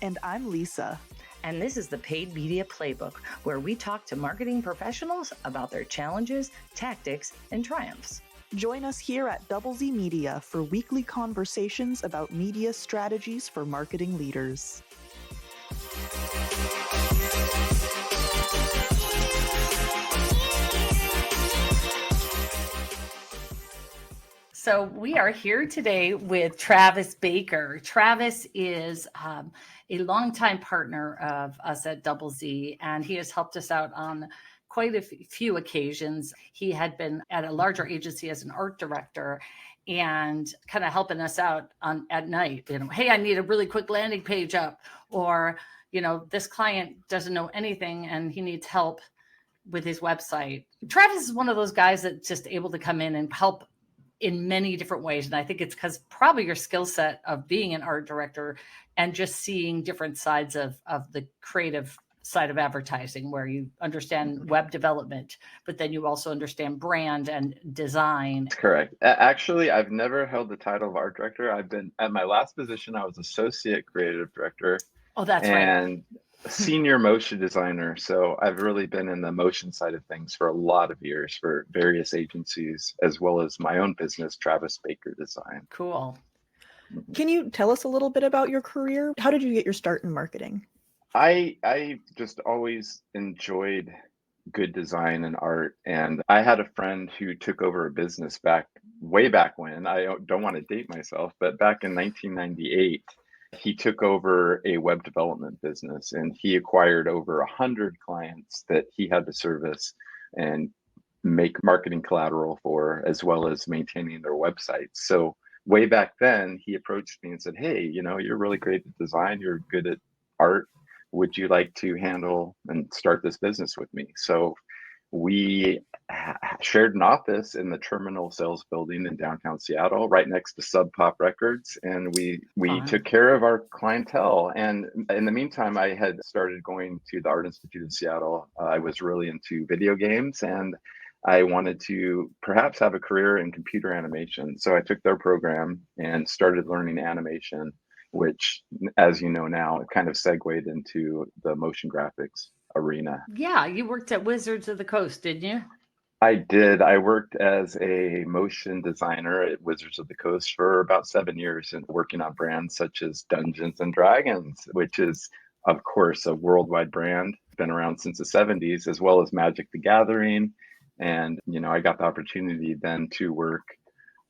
And I'm Lisa. And this is the Paid Media Playbook, where we talk to marketing professionals about their challenges, tactics, and triumphs. Join us here at Double Z Media for weekly conversations about media strategies for marketing leaders. So we are here today with Travis Baker. Travis is a longtime partner of us at Double Z, and he has helped us out on quite a few occasions. He had been at a larger agency as an art director and kind of helping us out at night. Hey, I need a really quick landing page up, or this client doesn't know anything and he needs help with his website. Travis is one of those guys that's just able to come in and help in many different ways. And I think it's because probably your skill set of being an art director and just seeing different sides of the creative side of advertising, where you understand web development, but then you also understand brand and design. That's correct. Actually, I've never held the title of art director. I've been at my last position, I was associate creative director. Oh, that's and right. Senior motion designer. So I've really been in the motion side of things for a lot of years for various agencies, as well as my own business, Travis Baker Design. Cool. Can you tell us a little bit about your career? How did you get your start in marketing? I just always enjoyed good design and art. And I had a friend who took over a business way back when. I don't want to date myself, but back in 1998. He took over a web development business, and he acquired over 100 clients that he had to service and make marketing collateral for, as well as maintaining their websites. So way back then, he approached me and said, hey, you're really great at design, you're good at art. Would you like to handle and start this business with me? So we shared an office in the Terminal Sales Building in downtown Seattle, right next to Sub Pop Records, and we took care of our clientele. And in the meantime, I had started going to the Art Institute in Seattle. I was really into video games, and I wanted to perhaps have a career in computer animation. So I took their program and started learning animation, which, as you know now, it kind of segued into the motion graphics arena. Yeah, you worked at Wizards of the Coast, didn't you? I did. I worked as a motion designer at Wizards of the Coast for about 7 years, and working on brands such as Dungeons and Dragons, which is, of course, a worldwide brand, been around since the 70s, as well as Magic the Gathering. And, I got the opportunity then to work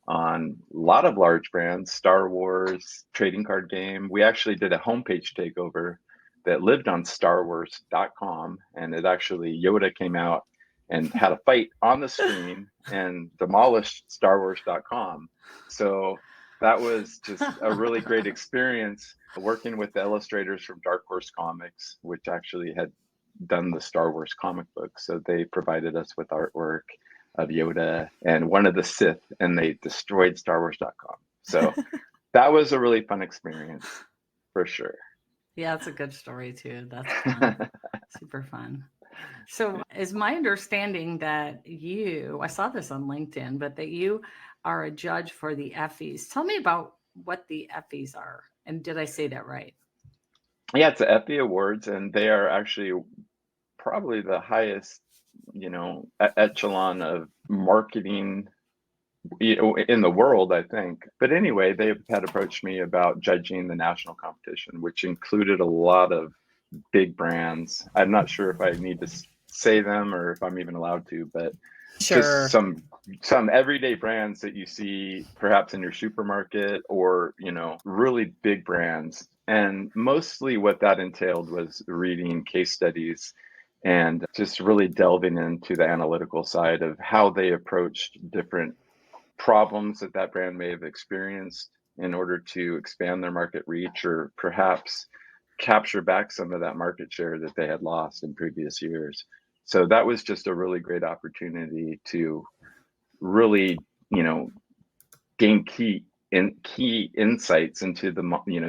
on a lot of large brands, Star Wars, trading card game. We actually did a homepage takeover that lived on starwars.com, and it actually, Yoda came out and had a fight on the screen and demolished starwars.com. So that was just a really great experience, working with the illustrators from Dark Horse Comics, which actually had done the Star Wars comic book. So they provided us with artwork of Yoda and one of the Sith, and they destroyed starwars.com. So that was a really fun experience for sure. Yeah, that's a good story too. That's fun. Super fun. So is my understanding that I saw this on LinkedIn, but that you are a judge for the Effies. Tell me about what the Effies are. And did I say that right? Yeah, it's the Effie Awards, and they are actually probably the highest, echelon of marketing in the world, I think. But anyway, they had approached me about judging the national competition, which included a lot of big brands. I'm not sure if I need to say them or if I'm even allowed to, but sure, just some everyday brands that you see perhaps in your supermarket, or really big brands. And mostly what that entailed was reading case studies and just really delving into the analytical side of how they approached different problems that brand may have experienced in order to expand their market reach, or perhaps capture back some of that market share that they had lost in previous years. So that was just a really great opportunity to really, gain key key insights into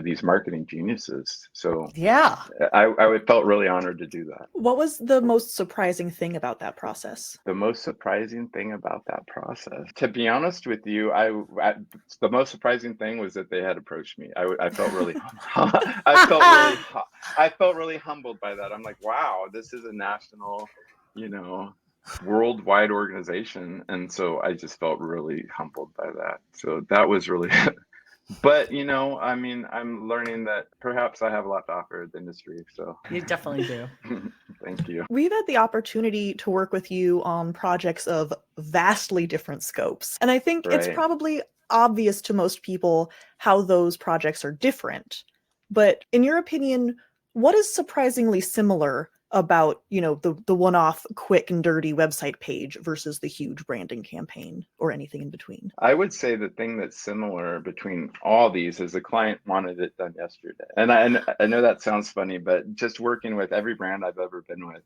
these marketing geniuses. So Yeah. I felt really honored to do that. What was the most surprising thing about that process? The most surprising thing about that process, to be honest with you, the most surprising thing was that they had approached me. I felt really, I felt really humbled by that. I'm like, wow, this is a national, you know, worldwide organization, and so I just felt really humbled by that. So that was really, but I mean, I'm learning that perhaps I have a lot to offer the industry. So You definitely do. thank you. We've had the opportunity to work with you on projects of vastly different scopes. And I think it's Right. probably obvious to most people how those projects are different. But in your opinion, what is surprisingly similar about, the one-off quick and dirty website page versus the huge branding campaign or anything in between? I would say the thing that's similar between all these is the client wanted it done yesterday. And I know that sounds funny, but just working with every brand I've ever been with,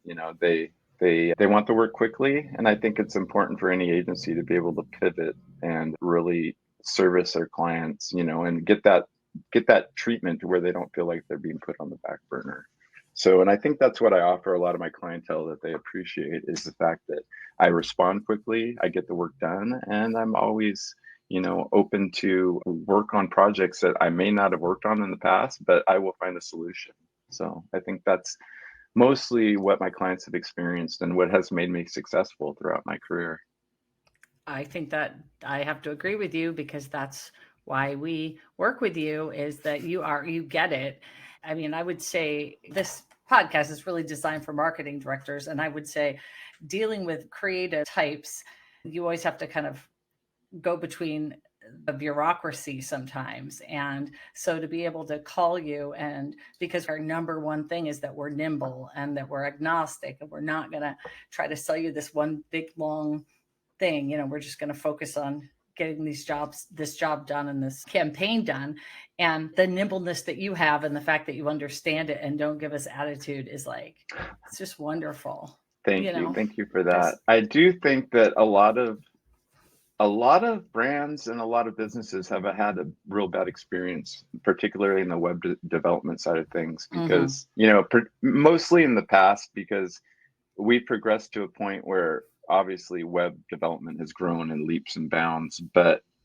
they want the work quickly. And I think it's important for any agency to be able to pivot and really service their clients, and get that treatment to where they don't feel like they're being put on the back burner. So, and I think that's what I offer a lot of my clientele that they appreciate, is the fact that I respond quickly, I get the work done, and I'm always, open to work on projects that I may not have worked on in the past, but I will find a solution. So I think that's mostly what my clients have experienced and what has made me successful throughout my career. I think that I have to agree with you, because that's why we work with you, is that you get it. I mean, I would say this podcast is really designed for marketing directors. And I would say dealing with creative types, you always have to kind of go between the bureaucracy sometimes. And so to be able to call you, and because our number one thing is that we're nimble and that we're agnostic, and we're not going to try to sell you this one big long thing. We're just going to focus on getting this job done and this campaign done. And the nimbleness that you have, and the fact that you understand it and don't give us attitude, is like, it's just wonderful. Thank you. Thank you for that. I do think that a lot of brands and a lot of businesses have had a real bad experience, particularly in the web development side of things, because, mostly in the past, because we progressed to a point where obviously web development has grown in leaps and bounds,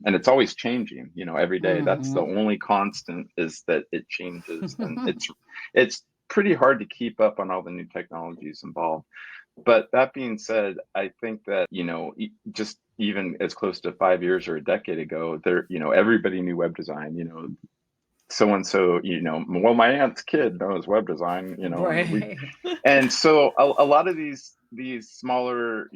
and it's always changing, every day. That's the only constant, is that it changes, and it's pretty hard to keep up on all the new technologies involved. But that being said, I think that, just even as close to 5 years or a decade ago, everybody knew web design, so and so, well, my aunt's kid knows web design, Right. and so a lot of these smaller,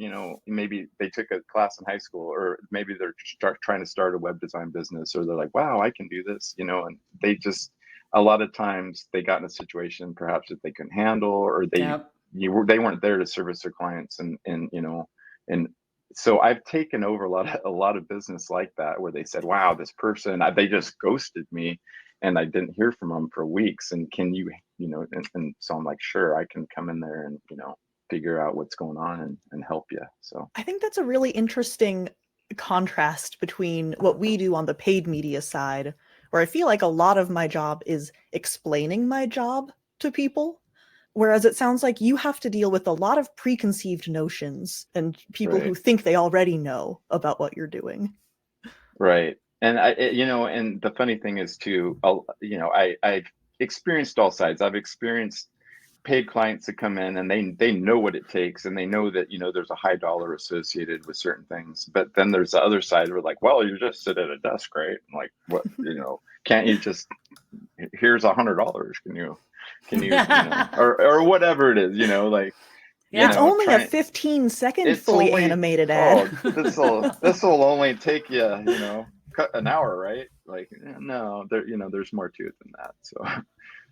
maybe they took a class in high school, or maybe they're trying to start a web design business, or they're like, wow, I can do this, and they just, a lot of times they got in a situation perhaps that they couldn't handle, or they weren't there to service their clients, and so I've taken over a lot of business like that, where they said, wow, this person, they just ghosted me, and I didn't hear from them for weeks, and can you, and so I'm like, sure, I can come in there and, figure out what's going on and help you. So I think that's a really interesting contrast between what we do on the paid media side, where I feel like a lot of my job is explaining my job to people. Whereas it sounds like you have to deal with a lot of preconceived notions and people who think they already know about what you're doing. Right. And and the funny thing is too, I've experienced all sides. I've experienced paid clients that come in and they know what it takes, and they know that, there's a high dollar associated with certain things. But then there's the other side where, like, well, you just sit at a desk, right? And like, what, can't you just, here's $100. Can you, or whatever it is, like, it's only a 15-second fully animated ad. Oh, this will only take you, an hour, right? Like, no, there's more to it than that.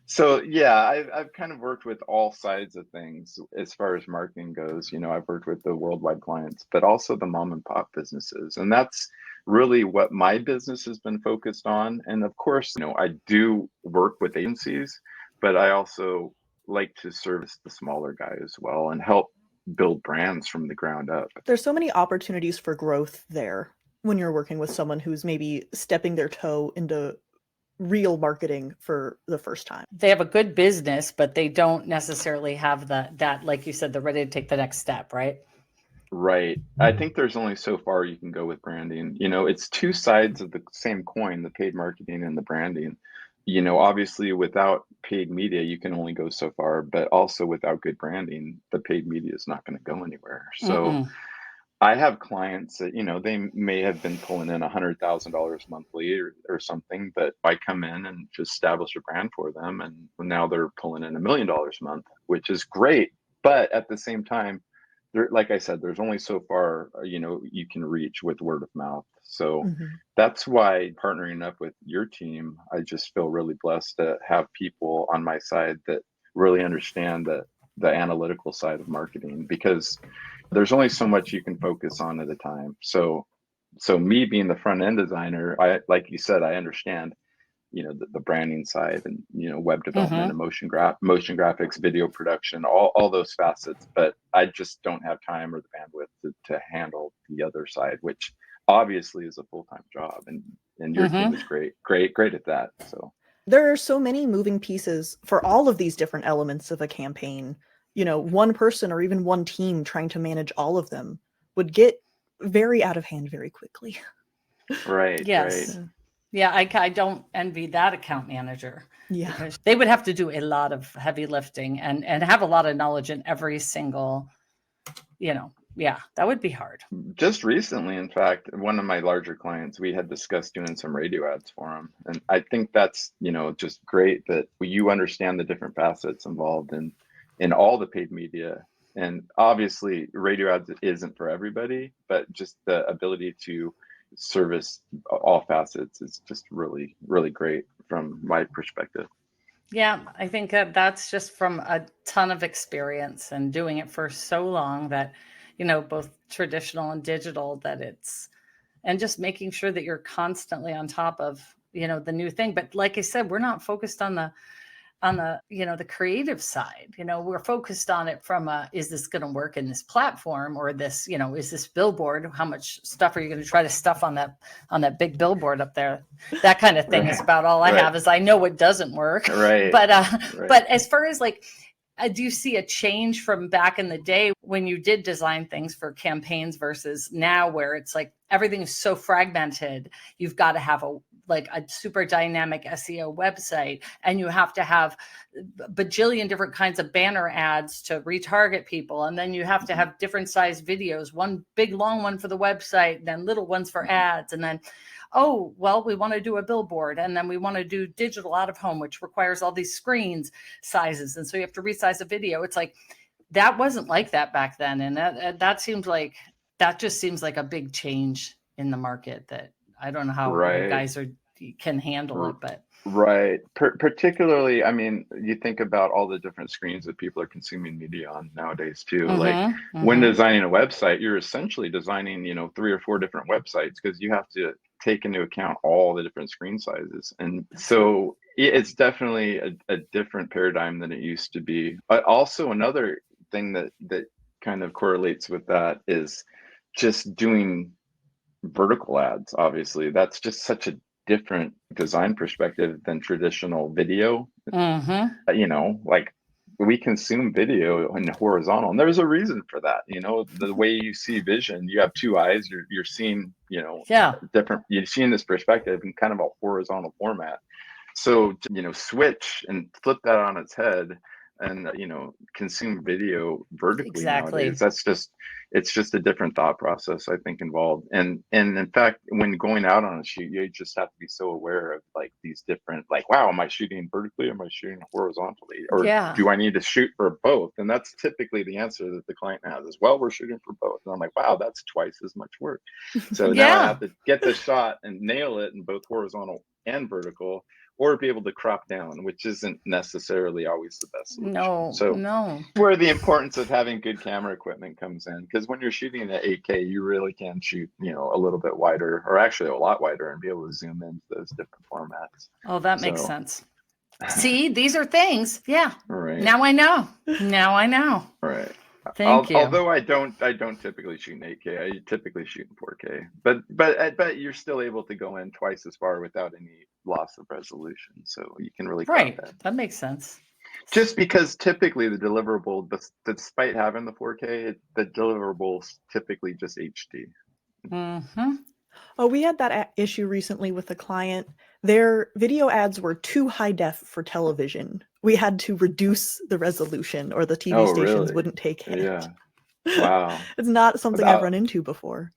So yeah, I've kind of worked with all sides of things as far as marketing goes. I've worked with the worldwide clients, but also the mom and pop businesses, and that's really what my business has been focused on. And of course, I do work with agencies, but I also like to service the smaller guy as well and help build brands from the ground up. There's so many opportunities for growth there. when you're working with someone who's maybe stepping their toe into real marketing for the first time? They have a good business, but they don't necessarily have that, like you said, they're ready to take the next step, right? Right. I think there's only so far you can go with branding. It's two sides of the same coin, the paid marketing and the branding. Obviously without paid media, you can only go so far, but also without good branding, the paid media is not going to go anywhere. So Mm-mm. I have clients that, they may have been pulling in $100,000 monthly or something, but I come in and just establish a brand for them. And now they're pulling in $1 million a month, which is great. But at the same time, like I said, there's only so far, you can reach with word of mouth. So Mm-hmm. that's why partnering up with your team, I just feel really blessed to have people on my side that really understand the analytical side of marketing, because there's only so much you can focus on at a time. So me being the front end designer, like you said, I understand, the branding side and, web development Mm-hmm. and motion graphics, video production, all those facets, but I just don't have time or the bandwidth to handle the other side, which obviously is a full-time job, and your team Mm-hmm. is great at that. So There are so many moving pieces for all of these different elements of a campaign. One person or even one team trying to manage all of them would get very out of hand very quickly. right. Yes. Yeah, I don't envy that account manager, Yeah. because they would have to do a lot of heavy lifting and have a lot of knowledge in every single, yeah, that would be hard. Just recently, in fact, one of my larger clients, we had discussed doing some radio ads for them. And I think that's, just great that you understand the different facets involved in all the paid media. And obviously, radio ads isn't for everybody, but just the ability to service all facets is just really, really great from my perspective. Yeah, I think that's just from a ton of experience and doing it for so long that, both traditional and digital, that and just making sure that you're constantly on top of, the new thing. But like I said, we're not focused on the the creative side. We're focused on it from is this going to work in this platform, or this, is this billboard, how much stuff are you going to try to stuff on that big billboard up there? That kind of thing is Right. about all I Right. have. Is I know what doesn't work. Right. but Right. but as far as like, do you see a change from back in the day when you did design things for campaigns versus now, where it's like everything is so fragmented? You've got to have a super dynamic SEO website, and you have to have bajillion different kinds of banner ads to retarget people, and then you have to have different size videos, one big long one for the website, then little ones for ads, and then oh, well, we want to do a billboard, and then we want to do digital out of home, which requires all these screens sizes. And so you have to resize a video. It's like, that wasn't like that back then. And that just seems like a big change in the market that I don't know how you Right. guys can handle it, but Right. Particularly, I mean, you think about all the different screens that people are consuming media on nowadays too. Like mm-hmm, when mm-hmm. designing a website, you're essentially designing, 3 or 4 different websites, because you have to take into account all the different screen sizes. And That's right. so it's definitely a different paradigm than it used to be. But also another thing that kind of correlates with that is just doing vertical ads. Obviously, that's just such a different design perspective than traditional video. Mm-hmm. Like we consume video in horizontal, and there's a reason for that. The way you see vision, you have two eyes, you're seeing, Yeah, different, you're seeing this perspective in kind of a horizontal format. So, switch and flip that on its head and, consume video vertically nowadays. exactly. It's just a different thought process, I think, involved. And in fact, when going out on a shoot, you just have to be so aware of like these different, like, wow, am I shooting vertically? Am I shooting horizontally? Or Yeah. do I need to shoot for both? And that's typically the answer that the client has is, well, we're shooting for both. And I'm like, wow, that's twice as much work. So now I Yeah. have to get the shot and nail it in both horizontal and vertical, or be able to crop down, which isn't necessarily always the best solution. No, So no. where the importance of having good camera equipment comes in, because when you're shooting at 8K, you really can shoot, a little bit wider, or actually a lot wider, and be able to zoom into those different formats. Oh, that makes So, sense. See, these are things. Yeah. right, Now I know. Now I know. right. Thank you. Although I don't typically shoot in 8K. I typically shoot in 4K. But you're still able to go in twice as far without any loss of resolution. So you can really crop Right. that. That makes sense. Just because typically the deliverable, despite having the 4K, the deliverables typically just HD. Mm-hmm. Oh, we had that issue recently with a client. Their video ads were too high def for television. We had to reduce the resolution, or the TV Oh, stations really? wouldn't take it. Yeah. Wow. It's not something I've run into before.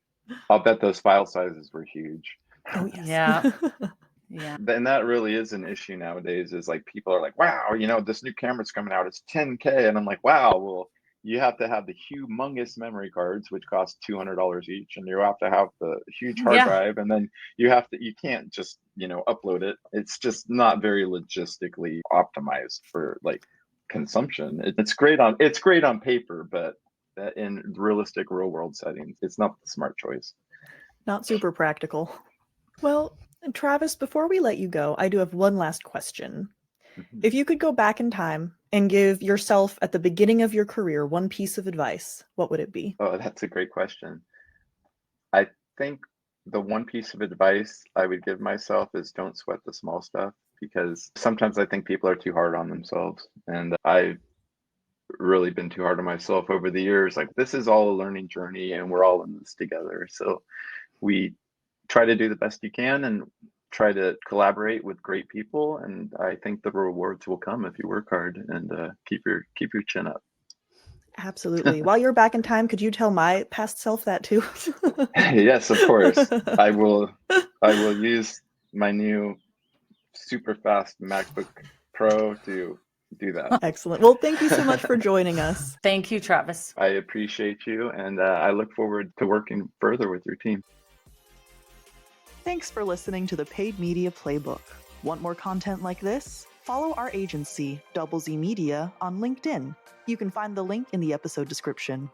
I'll bet those file sizes were huge. Oh, yes. Yeah. Yeah. And that really is an issue nowadays, is like people are like, wow, this new camera's coming out, it's 10K. And I'm like, wow, well, you have to have the humongous memory cards, which cost $200 each, and you have to have the huge hard Yeah. drive, and then you can't just, upload it. It's just not very logistically optimized for like consumption. It's great on paper, but in realistic real world settings, it's not the smart choice. Not super practical. Well, Travis, before we let you go, I do have one last question. If you could go back in time and give yourself at the beginning of your career one piece of advice, what would it be? Oh, that's a great question. I think the one piece of advice I would give myself is don't sweat the small stuff, because sometimes I think people are too hard on themselves. And I've really been too hard on myself over the years. Like, this is all a learning journey and we're all in this together. So we try to do the best you can and try to collaborate with great people. And I think the rewards will come if you work hard and keep your chin up. Absolutely. While you're back in time, could you tell my past self that too? Yes, of course. I will use my new super fast MacBook Pro to do that. Excellent. Well, thank you so much for joining us. Thank you, Travis. I appreciate you, and I look forward to working further with your team. Thanks for listening to the Paid Media Playbook. Want more content like this? Follow our agency, Double Z Media, on LinkedIn. You can find the link in the episode description.